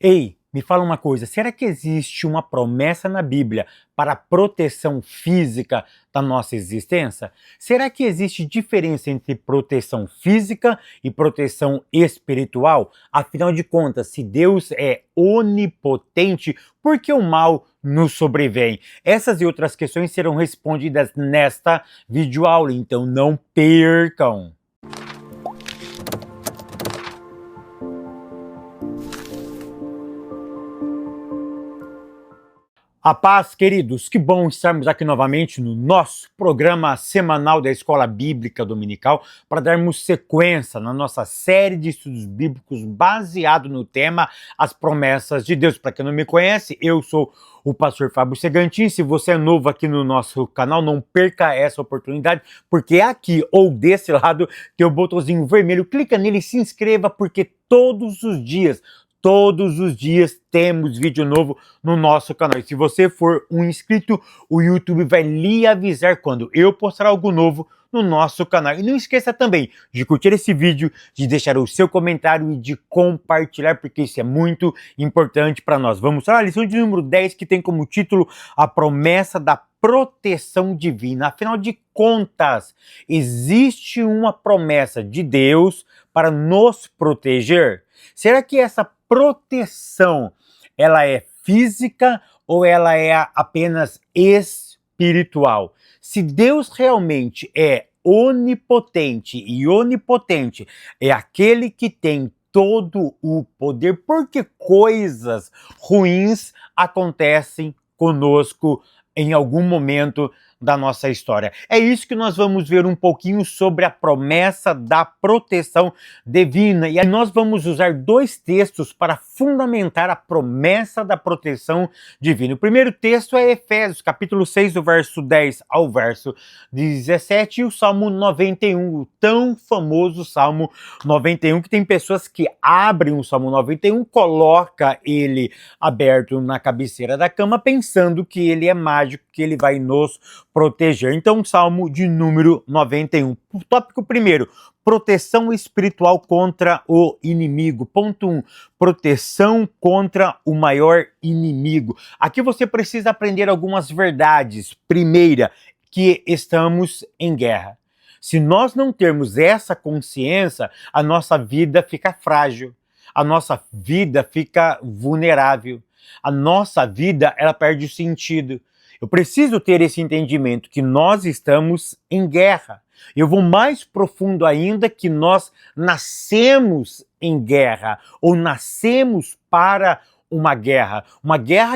Ei, me fala uma coisa, será que existe uma promessa na Bíblia para a proteção física da nossa existência? Será que existe diferença entre proteção física e proteção espiritual? Afinal de contas, se Deus é onipotente, por que o mal nos sobrevém? Essas e outras questões serão respondidas nesta videoaula, então não percam! A paz, queridos, que bom estarmos aqui novamente no nosso programa semanal da Escola Bíblica Dominical para darmos sequência na nossa série de estudos bíblicos baseado no tema As Promessas de Deus. Para quem não me conhece, eu sou o pastor Fábio Segantin. Se você é novo aqui no nosso canal, não perca essa oportunidade, porque aqui ou desse lado tem o botãozinho vermelho, clica nele e se inscreva, porque todos os dias temos vídeo novo no nosso canal. E se você for um inscrito, o YouTube vai lhe avisar quando eu postar algo novo no nosso canal. E não esqueça também de curtir esse vídeo, de deixar o seu comentário e de compartilhar, porque isso é muito importante para nós. Vamos para a lição de número 10, que tem como título A Promessa da Proteção Divina. Afinal de contas, existe uma promessa de Deus para nos proteger? Será que essa proteção ela é física ou ela é apenas espiritual? Se Deus realmente é onipotente e onipotente é aquele que tem todo o poder, por que coisas ruins acontecem conosco em algum momento da nossa história? É isso que nós vamos ver um pouquinho sobre a promessa da proteção divina. E aí nós vamos usar dois textos para fundamentar a promessa da proteção divina. O primeiro texto é Efésios, capítulo 6, do verso 10 ao verso 17, e o Salmo 91, o tão famoso Salmo 91, que tem pessoas que abrem o Salmo 91, coloca ele aberto na cabeceira da cama, pensando que ele é mágico, que ele vai nos proteger. Então, Salmo de número 91. Tópico primeiro, proteção espiritual contra o inimigo. Ponto 1, proteção contra o maior inimigo. Aqui você precisa aprender algumas verdades. Primeira, que estamos em guerra. Se nós não termos essa consciência, a nossa vida fica frágil, a nossa vida fica vulnerável, a nossa vida ela perde o sentido. Eu preciso ter esse entendimento que nós estamos em guerra. Eu vou mais profundo ainda, que nós nascemos em guerra, ou nascemos para uma guerra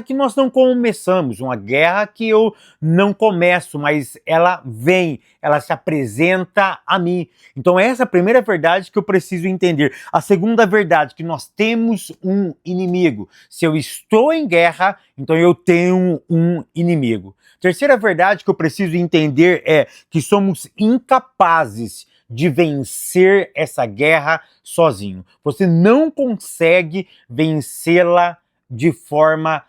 que nós não começamos, uma guerra que eu não começo, mas ela vem, ela se apresenta a mim. Então essa é a primeira verdade que eu preciso entender. A segunda verdade, que nós temos um inimigo. Se eu estou em guerra, então eu tenho um inimigo. Terceira verdade que eu preciso entender é que somos incapazes de vencer essa guerra sozinho. Você não consegue vencê-la de forma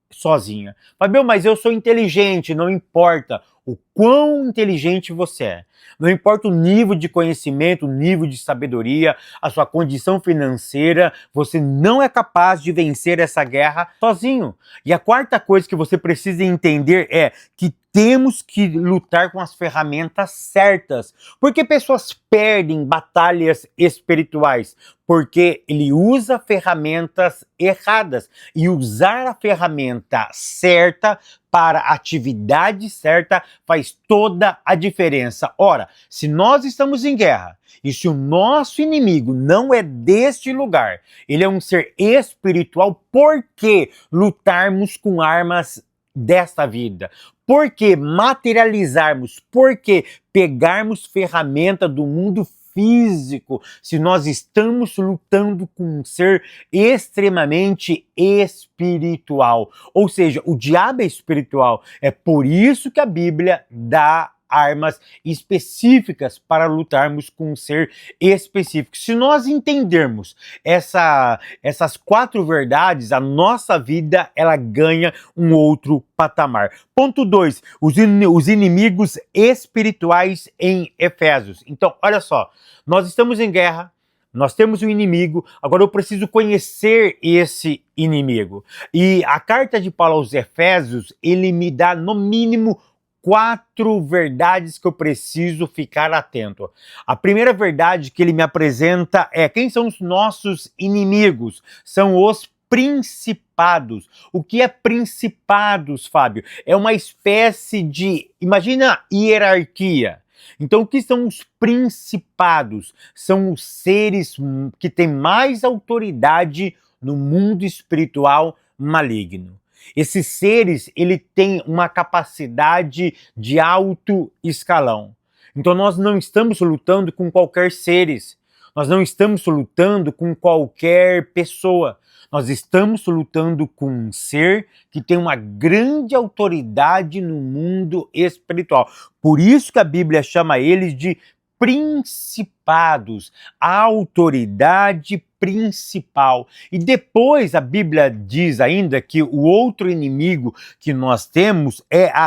sozinha. Fabio, mas eu sou inteligente, não importa o quão inteligente você é. Não importa o nível de conhecimento, o nível de sabedoria, a sua condição financeira, você não é capaz de vencer essa guerra sozinho. E a quarta coisa que você precisa entender é que temos que lutar com as ferramentas certas. Porque pessoas perdem batalhas espirituais? Porque ele usa ferramentas erradas. E usar a ferramenta certa para a atividade certa faz toda a diferença. Ora, se nós estamos em guerra e se o nosso inimigo não é deste lugar, ele é um ser espiritual, por que lutarmos com armas desta vida? Por que materializarmos? Por que pegarmos ferramenta do mundo físico, se nós estamos lutando com um ser extremamente espiritual? Ou seja, o diabo é espiritual. É por isso que a Bíblia dá armas específicas para lutarmos com um ser específico. Se nós entendermos essas quatro verdades, a nossa vida ela ganha um outro patamar. Ponto 2, os inimigos espirituais em Efésios. Então, olha só, nós estamos em guerra, Nós temos um inimigo, agora eu preciso conhecer esse inimigo. E a carta de Paulo aos Efésios, ele me dá no mínimo 4 verdades que eu preciso ficar atento. A primeira verdade que ele me apresenta é quem são os nossos inimigos? São os principados. O que é principados, Fábio? É uma espécie de, imagina hierarquia. Então, o que são os principados? São os seres que têm mais autoridade no mundo espiritual maligno. Esses seres, ele tem uma capacidade de alto escalão. Então, nós não estamos lutando com qualquer seres. Nós não estamos lutando com qualquer pessoa. Nós estamos lutando com um ser que tem uma grande autoridade no mundo espiritual. Por isso que a Bíblia chama eles de principados, a autoridade principal. E depois a Bíblia diz ainda que o outro inimigo que nós temos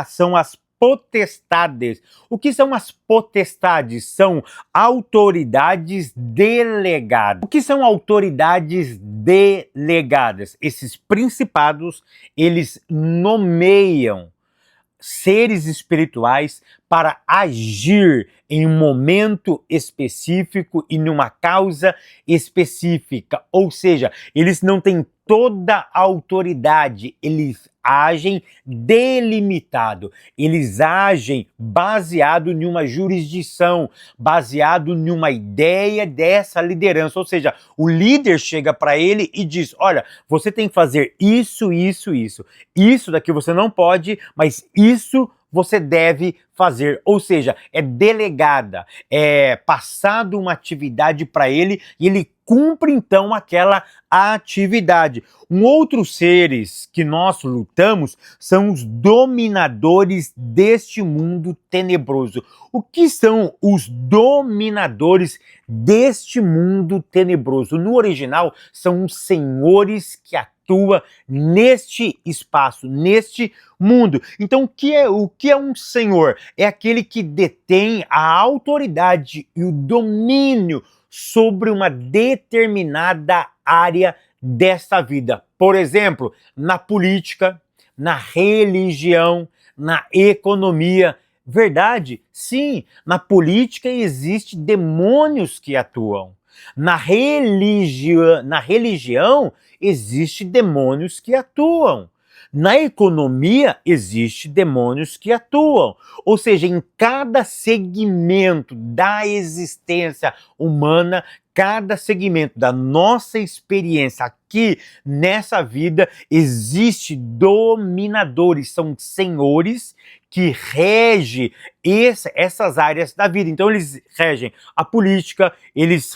são as potestades. O que são as potestades? São autoridades delegadas. O que são autoridades delegadas? Esses principados, eles nomeiam seres espirituais para agir em um momento específico e numa causa específica. Ou seja, eles não têm toda a autoridade, eles agem delimitado, eles agem baseado em uma jurisdição, baseado em uma ideia dessa liderança. Ou seja, o líder chega para ele e diz, olha, você tem que fazer isso, isso, isso. Isso daqui você não pode, mas isso você deve fazer. Ou seja, é delegada, é passado uma atividade para ele e ele cumpre então aquela atividade. Outros seres que nós lutamos são os dominadores deste mundo tenebroso. O que são os dominadores deste mundo tenebroso? No original, são os senhores que atuam neste espaço, neste mundo. Então, o que é um senhor? É aquele que detém a autoridade e o domínio sobre uma determinada área desta vida. Por exemplo, na política, na religião, na economia. Verdade? Sim, na política existem demônios que atuam. Na religião existem demônios que atuam. Na economia, existem demônios que atuam. Ou seja, em cada segmento da existência humana, cada segmento da nossa experiência aqui nessa vida, existe dominadores, são senhores que regem essas áreas da vida. Então eles regem a política, eles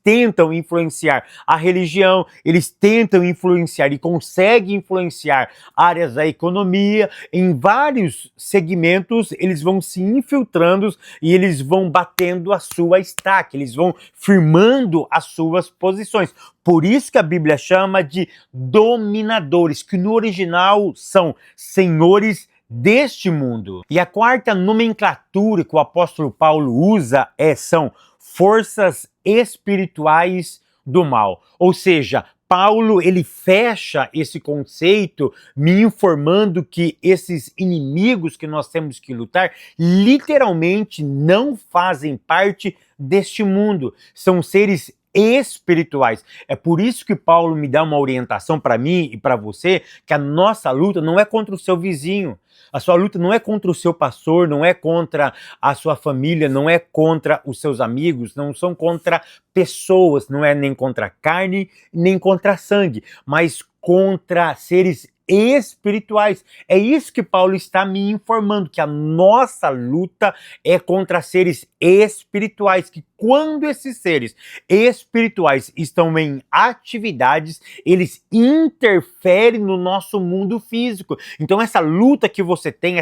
tentam influenciar a religião, eles tentam influenciar e conseguem influenciar áreas da economia. Em vários segmentos eles vão se infiltrando e eles vão batendo a sua estaca, eles vão firmando as suas posições. Por isso que a Bíblia chama de dominadores, que no original são senhores deste mundo. E a quarta nomenclatura que o apóstolo Paulo usa são forças espirituais do mal. Ou seja, Paulo ele fecha esse conceito me informando que esses inimigos que nós temos que lutar literalmente não fazem parte deste mundo. São seres espirituais. É por isso que Paulo me dá uma orientação para mim e para você, que a nossa luta não é contra o seu vizinho. A sua luta não é contra o seu pastor, não é contra a sua família, não é contra os seus amigos, não são contra pessoas, não é nem contra carne, nem contra sangue, mas contra seres espirituais. É isso que Paulo está me informando, que a nossa luta é contra seres espirituais, que quando esses seres espirituais estão em atividades, eles interferem no nosso mundo físico. Então essa luta que você tem,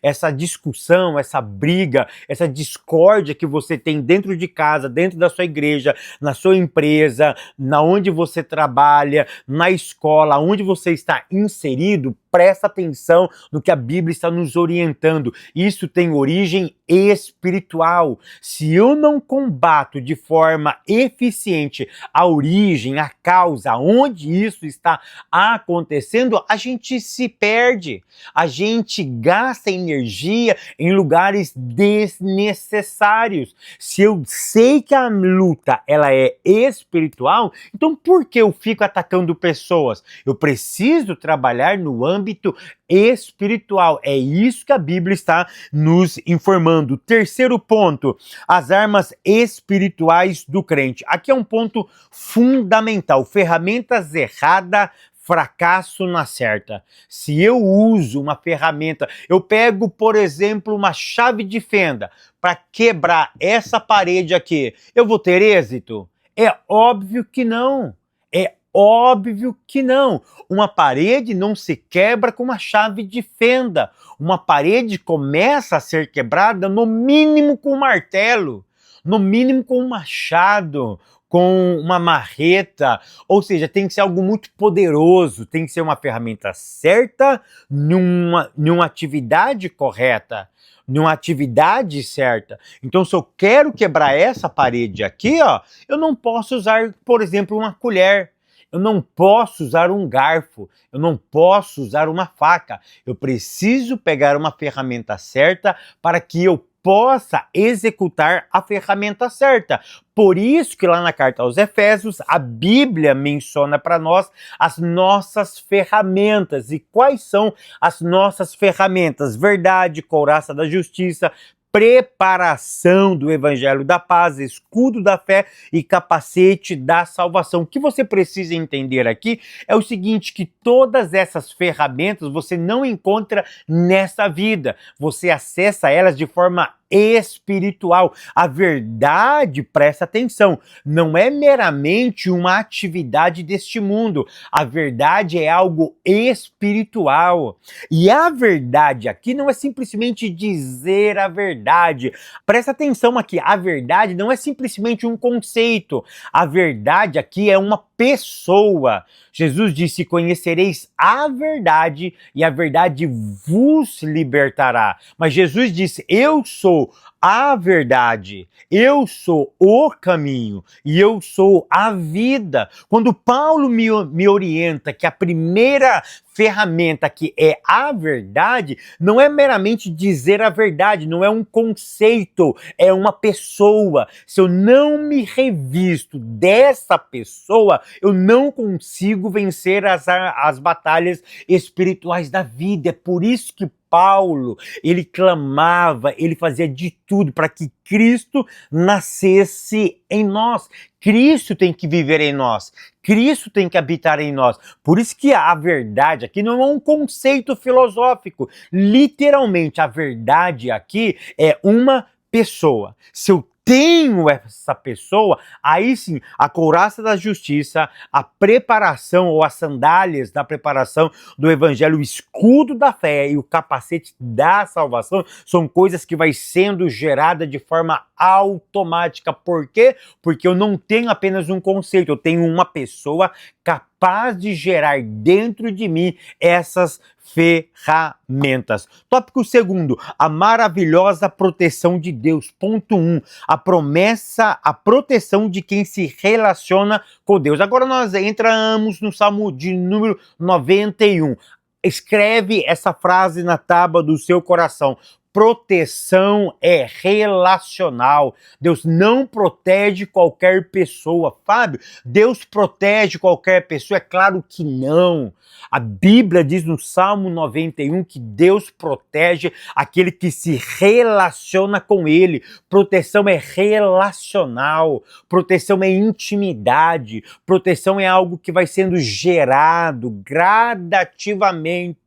essa discussão, essa briga, essa discórdia que você tem dentro de casa, dentro da sua igreja, na sua empresa, na onde você trabalha, na escola, onde você está inserido, presta atenção no que a Bíblia está nos orientando. Isso tem origem espiritual. Se eu não combato de forma eficiente a origem, a causa, onde isso está acontecendo, a gente se perde. A gente gasta energia em lugares desnecessários. Se eu sei que a luta ela é espiritual, então por que eu fico atacando pessoas? Eu preciso trabalhar no âmbito espiritual. É isso que a Bíblia está nos informando. Terceiro ponto, as armas espirituais do crente. Aqui é um ponto fundamental. Ferramentas erradas, fracasso na certa. Se eu uso uma ferramenta, eu pego, por exemplo, uma chave de fenda para quebrar essa parede aqui, eu vou ter êxito? É óbvio que não. É óbvio que não. Uma parede não se quebra com uma chave de fenda. Uma parede começa a ser quebrada no mínimo com um martelo, no mínimo com um machado, com uma marreta, ou seja, tem que ser algo muito poderoso, tem que ser uma ferramenta certa, numa atividade correta, numa atividade certa. Então, se eu quero quebrar essa parede aqui, ó, eu não posso usar, por exemplo, uma colher. Eu não posso usar um garfo, eu não posso usar uma faca. Eu preciso pegar uma ferramenta certa para que eu possa executar a ferramenta certa. Por isso que lá na carta aos Efésios, a Bíblia menciona para nós as nossas ferramentas. E quais são as nossas ferramentas? Verdade, couraça da justiça, preparação do evangelho da paz, escudo da fé e capacete da salvação. O que você precisa entender aqui é o seguinte, que todas essas ferramentas você não encontra nessa vida. Você acessa elas de forma espiritual. A verdade, presta atenção, não é meramente uma atividade deste mundo. A verdade é algo espiritual. E a verdade aqui não é simplesmente dizer a verdade. Presta atenção aqui, a verdade não é simplesmente um conceito. A verdade aqui é uma pessoa. Jesus disse: conhecereis a verdade e a verdade vos libertará. Mas Jesus disse: eu sou a verdade, eu sou o caminho e eu sou a vida. Quando Paulo me orienta que a primeira ferramenta que é a verdade, não é meramente dizer a verdade, não é um conceito, é uma pessoa. Se eu não me revisto dessa pessoa, eu não consigo vencer as batalhas espirituais da vida. É por isso que Paulo, ele clamava, ele fazia de tudo para que Cristo nascesse em nós. Cristo tem que viver em nós. Cristo tem que habitar em nós. Por isso que a verdade aqui não é um conceito filosófico. Literalmente, a verdade aqui é uma pessoa. Se eu tenho essa pessoa, aí sim, a couraça da justiça, a preparação ou as sandálias da preparação do evangelho, o escudo da fé e o capacete da salvação são coisas que vai sendo gerada de forma automática. Por quê? Porque eu não tenho apenas um conceito, eu tenho uma pessoa capaz de gerar dentro de mim essas ferramentas. Tópico segundo, a maravilhosa proteção de Deus. Ponto 1, a promessa, a proteção de quem se relaciona com Deus. Agora nós entramos no Salmo de número 91. Escreve essa frase na tábua do seu coração. Proteção é relacional. Deus não protege qualquer pessoa. Fábio, Deus protege qualquer pessoa? É claro que não. A Bíblia diz no Salmo 91 que Deus protege aquele que se relaciona com Ele. Proteção é relacional. Proteção é intimidade. Proteção é algo que vai sendo gerado gradativamente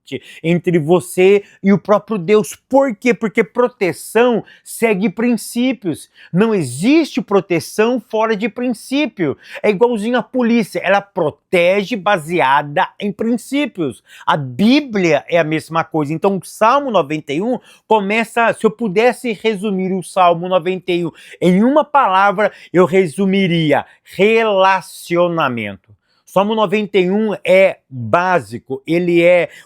entre você e o próprio Deus. Por quê? Porque proteção segue princípios. Não existe proteção fora de princípio. É igualzinho a polícia, ela protege baseada em princípios. A Bíblia é a mesma coisa. Então o Salmo 91 começa, se eu pudesse resumir o Salmo 91 em uma palavra, eu resumiria: relacionamento. Salmo 91 é básico,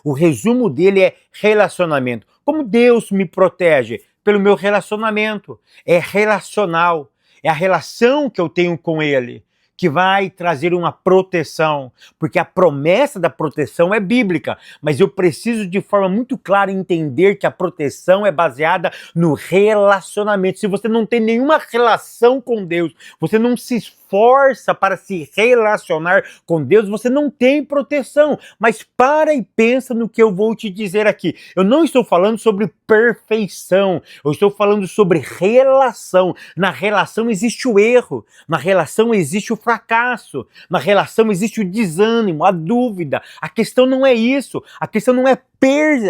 o resumo dele é relacionamento. Como Deus me protege? Pelo meu relacionamento. É relacional. É a relação que eu tenho com Ele que vai trazer uma proteção, porque a promessa da proteção é bíblica, mas eu preciso de forma muito clara entender que a proteção é baseada no relacionamento. Se você não tem nenhuma relação com Deus, você não se esforça para se relacionar com Deus, você não tem proteção. Mas para e pensa no que eu vou te dizer aqui. Eu não estou falando sobre perfeição, eu estou falando sobre relação. Na relação existe o erro, na relação existe o fracasso, na relação existe o desânimo, a dúvida. A questão não é isso, a questão não é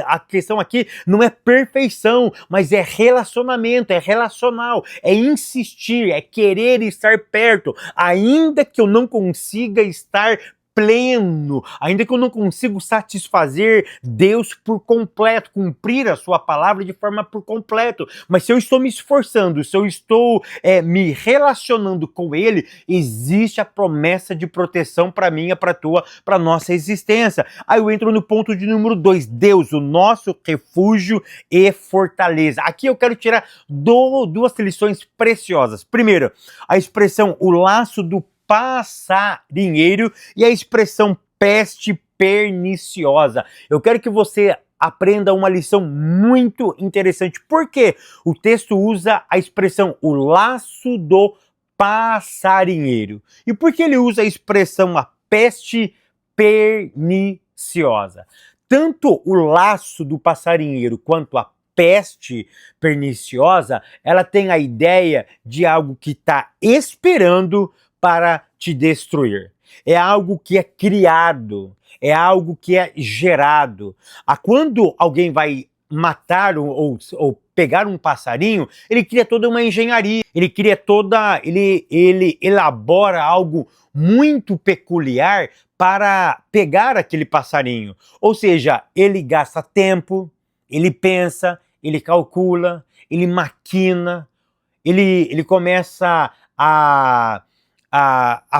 a questão aqui não é perfeição, mas é relacionamento, é relacional, é insistir, é querer estar perto, ainda que eu não consiga estar pleno, ainda que eu não consiga satisfazer Deus por completo, cumprir a sua palavra de forma por completo, mas se eu estou me esforçando, se eu estou me relacionando com Ele, existe a promessa de proteção para minha, para tua, para nossa existência. Aí eu entro no ponto de número 2, Deus, o nosso refúgio e fortaleza. Aqui eu quero tirar duas lições preciosas. Primeiro, a expressão o laço do passarinheiro e a expressão peste perniciosa. Eu quero que você aprenda uma lição muito interessante. Por quê? O texto usa a expressão o laço do passarinheiro. E por que ele usa a expressão a peste perniciosa? Tanto o laço do passarinheiro quanto a peste perniciosa, ela tem a ideia de algo que está esperando para te destruir. É algo que é criado, é algo que é gerado. Quando alguém vai matar ou pegar um passarinho, ele cria toda uma engenharia, ele elabora algo muito peculiar para pegar aquele passarinho. Ou seja, ele gasta tempo, ele pensa, ele calcula, ele maquina, ele começa a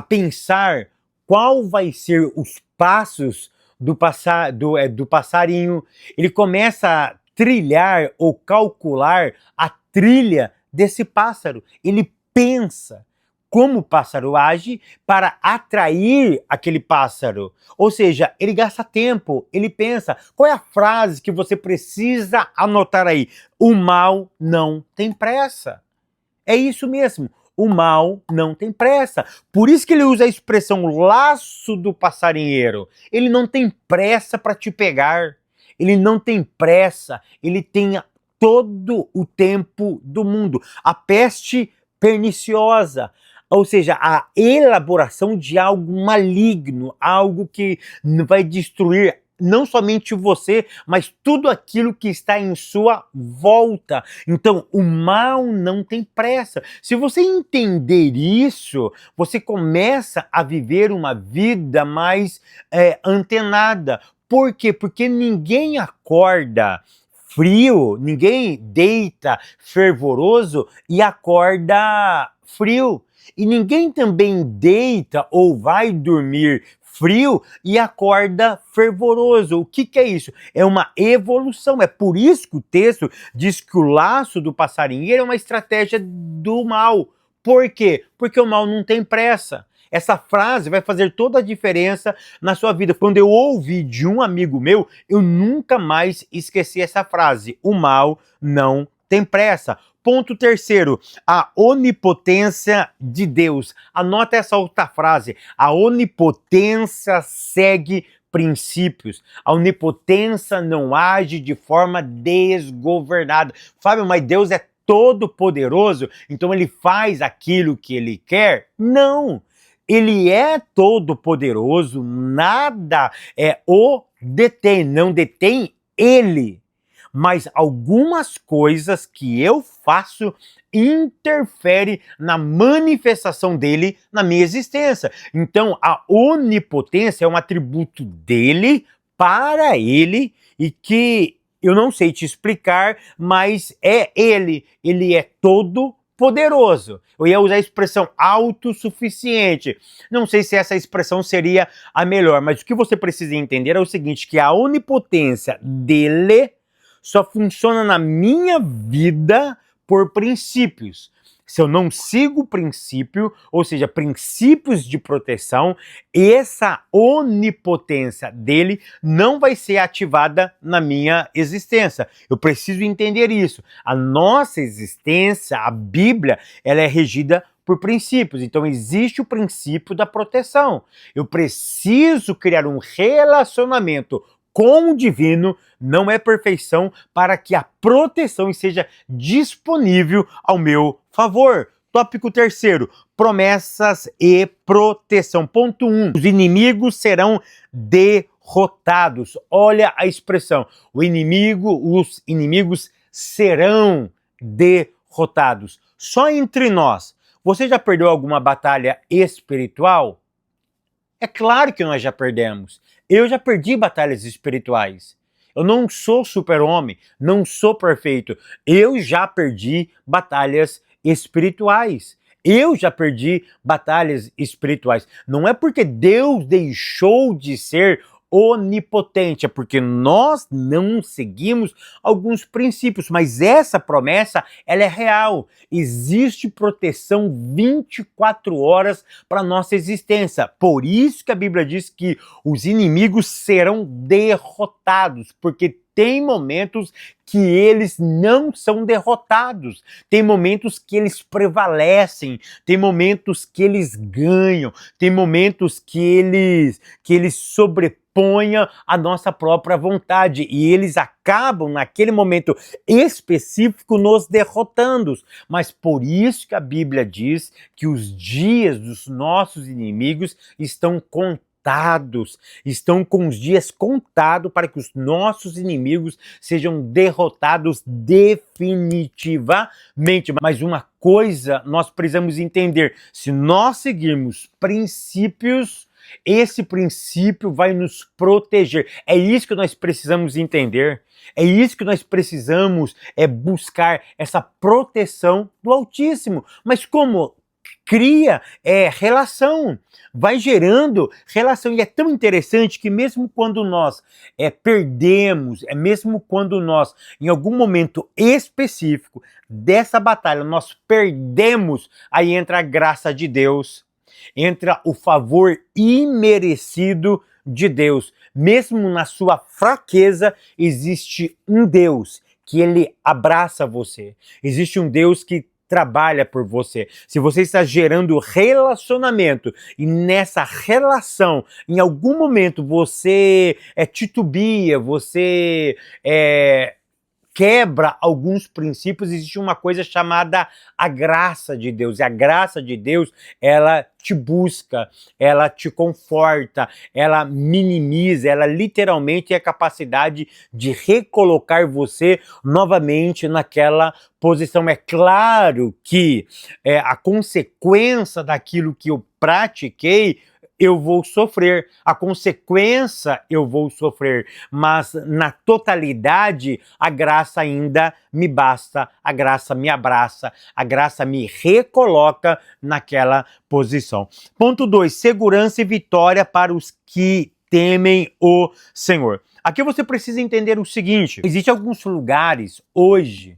pensar qual vai ser os passos do passarinho, ele começa a trilhar ou calcular a trilha desse pássaro, ele pensa como o pássaro age para atrair aquele pássaro. Ou seja, ele gasta tempo, ele pensa. Qual é a frase que você precisa anotar aí? O mal não tem pressa. É isso mesmo. O mal não tem pressa. Por isso que ele usa a expressão laço do passarinheiro. Ele não tem pressa para te pegar. Ele não tem pressa. Ele tem todo o tempo do mundo. A peste perniciosa, ou seja, a elaboração de algo maligno, algo que vai destruir não somente você, mas tudo aquilo que está em sua volta. Então, o mal não tem pressa. Se você entender isso, você começa a viver uma vida mais antenada. Por quê? Porque ninguém acorda frio, ninguém deita fervoroso e acorda frio. E ninguém também deita ou vai dormir frio e acorda fervoroso. O que é isso? É uma evolução. É por isso que o texto diz que o laço do passarinheiro é uma estratégia do mal. Por quê? Porque o mal não tem pressa. Essa frase vai fazer toda a diferença na sua vida. Quando eu ouvi de um amigo meu, eu nunca mais esqueci essa frase. O mal não tem pressa. Ponto terceiro, a onipotência de Deus. Anota essa outra frase. A onipotência segue princípios. A onipotência não age de forma desgovernada. Fábio, mas Deus é todo poderoso, então ele faz aquilo que ele quer? Não! Ele é todo poderoso, nada o detém, não detém ele. Mas algumas coisas que eu faço interferem na manifestação dele na minha existência. Então, a onipotência é um atributo dele, para ele, e que eu não sei te explicar, mas é ele. Ele é todo poderoso. Eu ia usar a expressão autossuficiente. Não sei se essa expressão seria a melhor, mas o que você precisa entender é o seguinte, que a onipotência dele só funciona na minha vida por princípios. Se eu não sigo o princípio, ou seja, princípios de proteção, essa onipotência dele não vai ser ativada na minha existência. Eu preciso entender isso. A nossa existência, a Bíblia, ela é regida por princípios. Então existe o princípio da proteção. Eu preciso criar um relacionamento com o divino, não é perfeição, para que a proteção seja disponível ao meu favor. Tópico terceiro, promessas e proteção. Ponto 1, os inimigos serão derrotados. Olha a expressão, os inimigos serão derrotados. Só entre nós, você já perdeu alguma batalha espiritual? É claro que nós já perdemos. Eu já perdi batalhas espirituais. Eu não sou super-homem, não sou perfeito. Eu já perdi batalhas espirituais. Eu já perdi batalhas espirituais. Não é porque Deus deixou de ser onipotente, é porque nós não seguimos alguns princípios, mas essa promessa, ela é real. Existe proteção 24 horas para nossa existência. Por isso que a Bíblia diz que os inimigos serão derrotados, porque tem momentos que eles não são derrotados, tem momentos que eles prevalecem, tem momentos que eles ganham, tem momentos que eles sobrepõem a nossa própria vontade e eles acabam naquele momento específico nos derrotando. Mas por isso que a Bíblia diz que os dias dos nossos inimigos estão estão com os dias contados para que os nossos inimigos sejam derrotados definitivamente. Mas uma coisa nós precisamos entender, se nós seguirmos princípios, esse princípio vai nos proteger. É isso que nós precisamos entender. É isso que nós precisamos buscar, essa proteção do Altíssimo. Mas como? Cria relação, vai gerando relação. E é tão interessante que mesmo quando nós perdemos, mesmo quando nós, em algum momento específico dessa batalha, nós perdemos, aí entra a graça de Deus, entra o favor imerecido de Deus. Mesmo na sua fraqueza, existe um Deus que ele abraça você. Existe um Deus que trabalha por você. Se você está gerando relacionamento e nessa relação, em algum momento você titubia, você quebra alguns princípios, existe uma coisa chamada a graça de Deus. E a graça de Deus, ela te busca, ela te conforta, ela minimiza, ela literalmente é a capacidade de recolocar você novamente naquela posição. É claro que a consequência daquilo que eu pratiquei, eu vou sofrer, a consequência eu vou sofrer, mas na totalidade a graça ainda me basta, a graça me abraça, a graça me recoloca naquela posição. Ponto 2, segurança e vitória para os que temem o Senhor. Aqui você precisa entender o seguinte, existem alguns lugares hoje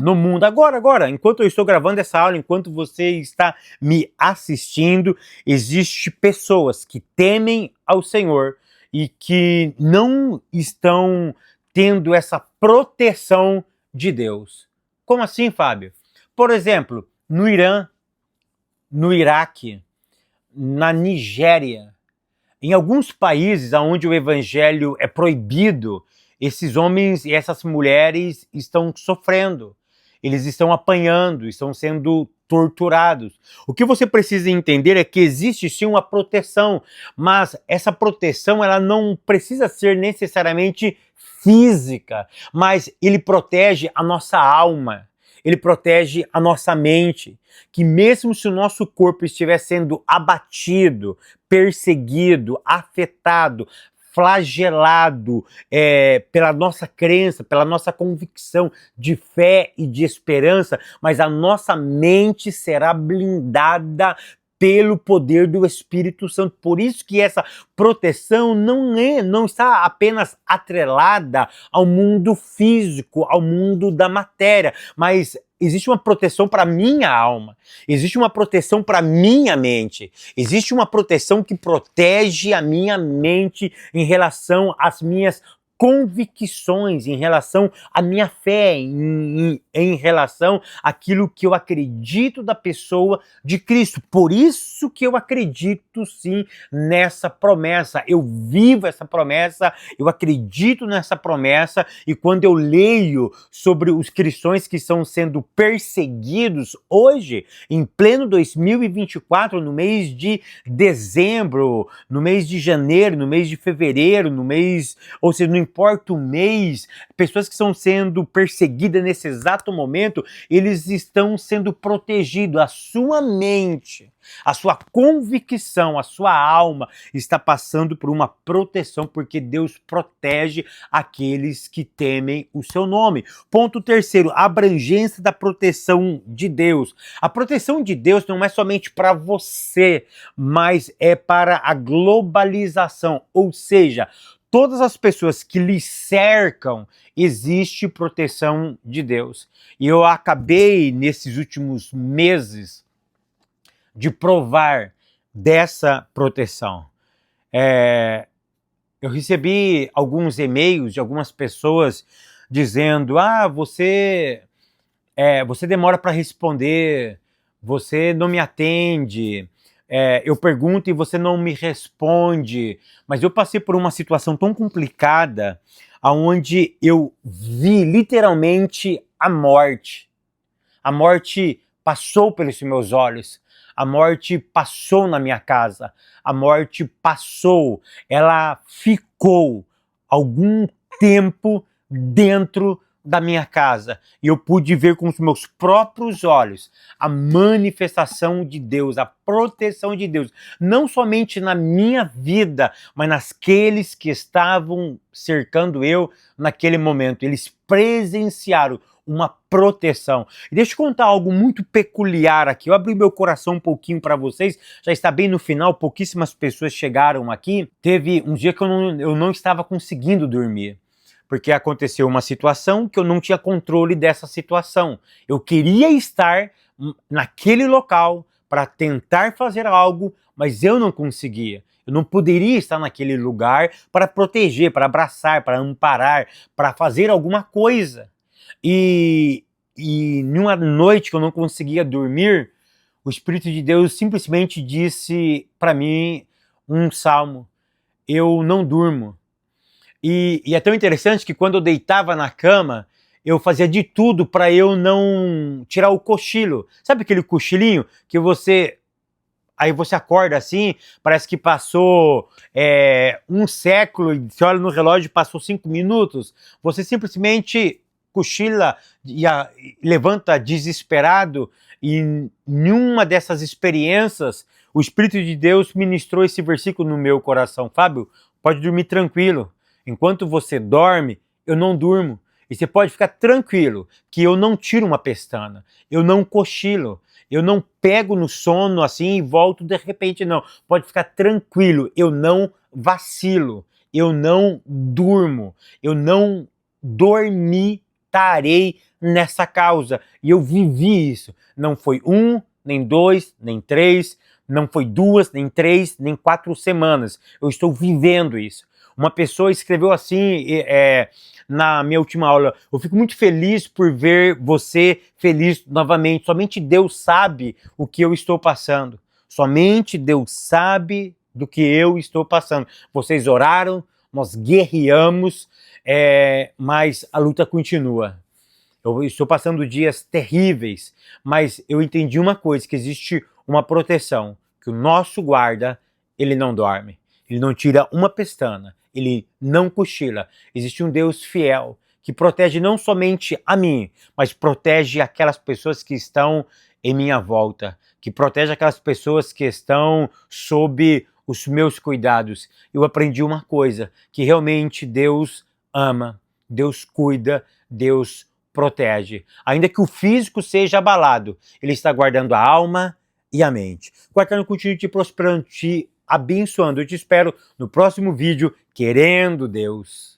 no mundo, agora, enquanto eu estou gravando essa aula, enquanto você está me assistindo, existem pessoas que temem ao Senhor e que não estão tendo essa proteção de Deus. Como assim, Fábio? Por exemplo, no Irã, no Iraque, na Nigéria, em alguns países onde o evangelho é proibido, esses homens e essas mulheres estão sofrendo. Eles estão apanhando, estão sendo torturados. O que você precisa entender é que existe sim uma proteção, mas essa proteção ela não precisa ser necessariamente física, mas ele protege a nossa alma, ele protege a nossa mente, que mesmo se o nosso corpo estiver sendo abatido, perseguido, afetado, flagelado pela nossa crença, pela nossa convicção de fé e de esperança, mas a nossa mente será blindada pelo poder do Espírito Santo. Por isso que essa proteção não está apenas atrelada ao mundo físico, ao mundo da matéria, mas existe uma proteção para minha alma, existe uma proteção para minha mente, existe uma proteção que protege a minha mente em relação às minhas convicções, em relação à minha fé, em relação àquilo que eu acredito da pessoa de Cristo. Por isso que eu acredito sim nessa promessa, eu vivo essa promessa, eu acredito nessa promessa, e quando eu leio sobre os cristãos que estão sendo perseguidos hoje, em pleno 2024, no mês de dezembro, no mês de janeiro, no mês de fevereiro, ou seja, não importa o mês, pessoas que estão sendo perseguidas nesse exato momento, eles estão sendo protegidos. A sua mente, a sua convicção, a sua alma está passando por uma proteção, porque Deus protege aqueles que temem o seu nome. Ponto terceiro, a abrangência da proteção de Deus. A proteção de Deus não é somente para você, mas é para a globalização, ou seja, todas as pessoas que lhe cercam, existe proteção de Deus. E eu acabei, nesses últimos meses, de provar dessa proteção. Eu recebi alguns e-mails de algumas pessoas dizendo: você demora para responder, você não me atende, eu pergunto e você não me responde. Mas eu passei por uma situação tão complicada, onde eu vi literalmente a morte. A morte passou pelos meus olhos, a morte passou na minha casa, a morte passou, ela ficou algum tempo dentro da minha casa, e eu pude ver com os meus próprios olhos a manifestação de Deus, a proteção de Deus, não somente na minha vida, mas naqueles que estavam cercando eu naquele momento. Eles presenciaram uma proteção. E deixa eu contar algo muito peculiar aqui. Eu abri meu coração um pouquinho para vocês, já está bem no final, pouquíssimas pessoas chegaram aqui. Teve um dia que eu não estava conseguindo dormir, porque aconteceu uma situação que eu não tinha controle dessa situação. Eu queria estar naquele local para tentar fazer algo, mas eu não conseguia. Eu não poderia estar naquele lugar para proteger, para abraçar, para amparar, para fazer alguma coisa. E numa noite que eu não conseguia dormir, o Espírito de Deus simplesmente disse para mim um salmo: eu não durmo. E é tão interessante que quando eu deitava na cama, eu fazia de tudo para eu não tirar o cochilo. Sabe aquele cochilinho que aí você acorda assim, parece que passou um século, e você olha no relógio e passou 5 minutos. Você simplesmente cochila e levanta desesperado. E em uma dessas experiências, o Espírito de Deus ministrou esse versículo no meu coração: Fábio, pode dormir tranquilo. Enquanto você dorme, eu não durmo. E você pode ficar tranquilo que eu não tiro uma pestana, eu não cochilo, eu não pego no sono assim e volto de repente, não. Pode ficar tranquilo, eu não vacilo, eu não durmo, eu não dormitarei nessa causa. E eu vivi isso. Não foi 1, nem 2, nem 3, não foi 2, nem 3, nem 4 semanas. Eu estou vivendo isso. Uma pessoa escreveu assim na minha última aula: eu fico muito feliz por ver você feliz novamente. Somente Deus sabe o que eu estou passando. Somente Deus sabe do que eu estou passando. Vocês oraram, nós guerreamos, mas a luta continua. Eu estou passando dias terríveis, mas eu entendi uma coisa, que existe uma proteção, que o nosso guarda, ele não dorme, ele não tira uma pestana, ele não cochila. Existe um Deus fiel que protege não somente a mim, mas protege aquelas pessoas que estão em minha volta, que protege aquelas pessoas que estão sob os meus cuidados, eu aprendi uma coisa, que realmente Deus ama, Deus cuida, Deus protege. Ainda que o físico seja abalado, Ele está guardando a alma e a mente. O Eterno continue te prosperando, te abençoando. Eu te espero no próximo vídeo, querendo Deus.